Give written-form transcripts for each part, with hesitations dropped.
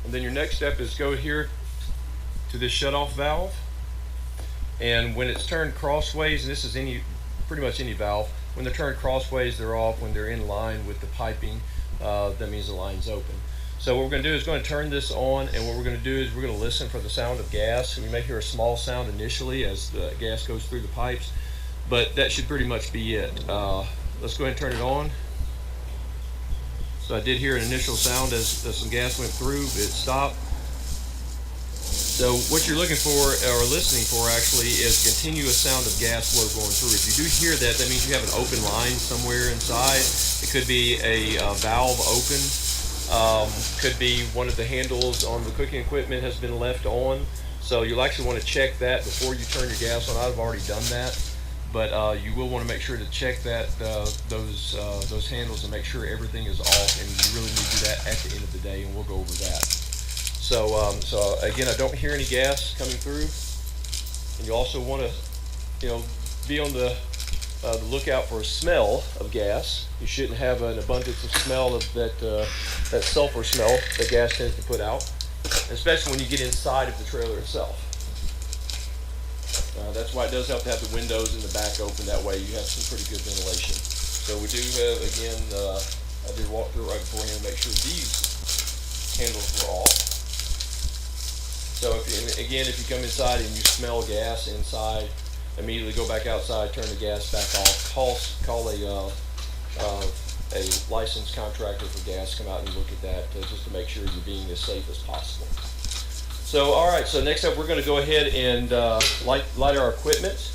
And then your next step is go here to this shut-off valve, and when it's turned crossways, and this is pretty much any valve, when they're turned crossways, they're off. When they're in line with the piping, that means the line's open. So what we're going to do is going to turn this on, and what we're going to do is we're going to listen for the sound of gas. We may hear a small sound initially as the gas goes through the pipes, but that should pretty much be it. Let's go ahead and turn it on. So I did hear an initial sound as some gas went through. It stopped. So what you're looking for, or listening for actually, is continuous sound of gas flow going through. If you do hear that, that means you have an open line somewhere inside. It could be a valve open. Could be one of the handles on the cooking equipment has been left on. So you'll actually want to check that before you turn your gas on. I've already done that, but you will want to make sure to check that those handles and make sure everything is off. And you really need to do that at the end of the day, and we'll go over that. So again, I don't hear any gas coming through, and you also want to, be on the lookout for a smell of gas. You shouldn't have an abundance of smell of that sulfur smell that gas tends to put out, especially when you get inside of the trailer itself. That's why it does help to have the windows in the back open. That way you have some pretty good ventilation. So we do have, again, I did walk through right beforehand to make sure these handles were off. So if you come inside and you smell gas inside, immediately go back outside, turn the gas back off, call a licensed contractor for gas, come out and look at that just to make sure you're being as safe as possible. So all right, so next up we're going to go ahead and light our equipment,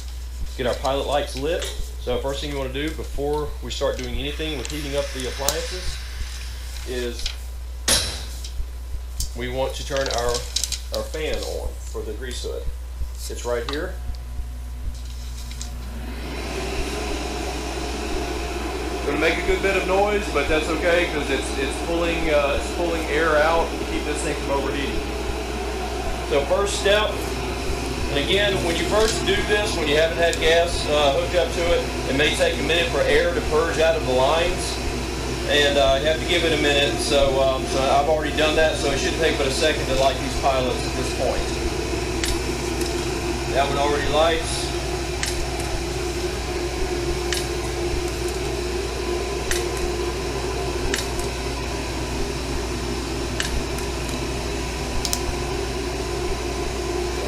get our pilot lights lit. So first thing you want to do before we start doing anything with heating up the appliances is we want to turn our fan on for the grease hood. It's right here. It's going to make a good bit of noise, but that's okay because it's pulling air out to keep this thing from overheating. So first step, and again, when you first do this, when you haven't had gas hooked up to it, it may take a minute for air to purge out of the lines. And you have to give it a minute, so I've already done that, so it shouldn't take but a second to light these pilots at this point. That one already lights.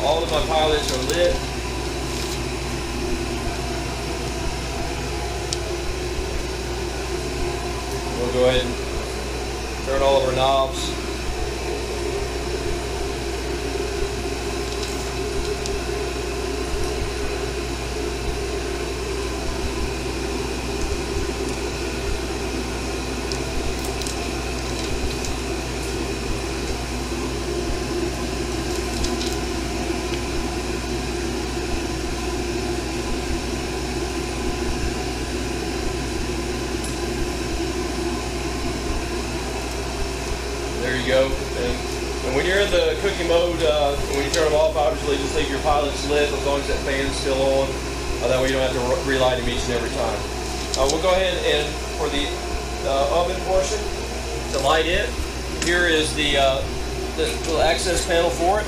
All of my pilots are lit. We'll go ahead and turn all of our knobs. There you go. And when you're in the cooking mode, when you turn them off, obviously just leave your pilots lit as long as that fan's still on. That way you don't have to relight them each and every time. We'll go ahead and for the oven portion, to light it, here is the little access panel for it.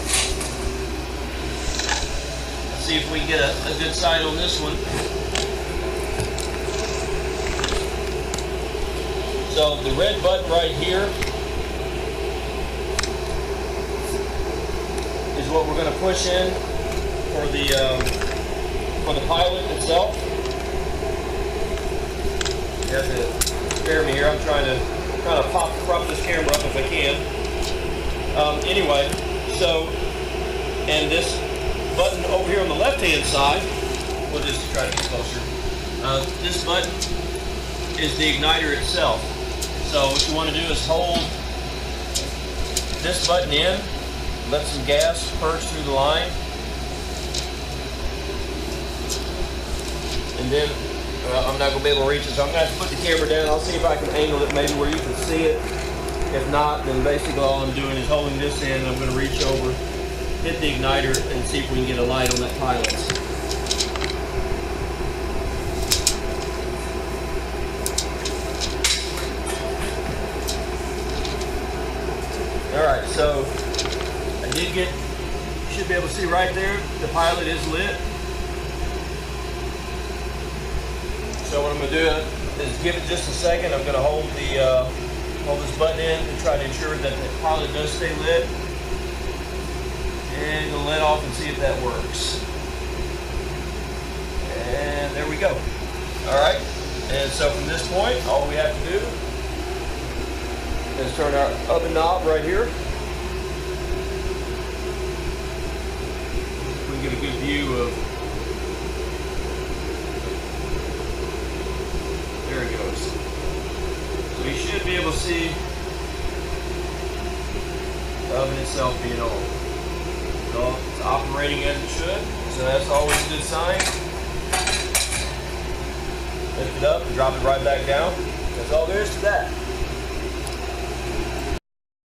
Let's see if we can get a good sight on this one. So the red button right here is what we're going to push in for the pilot itself. You have to spare me here. I'm trying to kind of prop this camera up if I can. Anyway, so, and this button over here on the left-hand side, we'll just try to get closer. This button is the igniter itself. So what you want to do is hold this button in, let some gas purge through the line, and then I'm not going to be able to reach it, so I'm going to have to put the camera down. I'll see if I can angle it maybe where you can see it. If not, then basically all I'm doing is holding this in, and I'm going to reach over, hit the igniter, and see if we can get a light on that pilot. Alright, so see right there, the pilot is lit. So what I'm going to do is give it just a second. I'm going to hold this button in and try to ensure that the pilot does stay lit. And going to let off and see if that works. And there we go. All right. And so from this point, all we have to do is turn our oven knob right here. We can get a good view of. There it goes. So you should be able to see the oven itself being on. So it's operating as it should. So that's always a good sign. Lift it up and drop it right back down. That's all there is to that.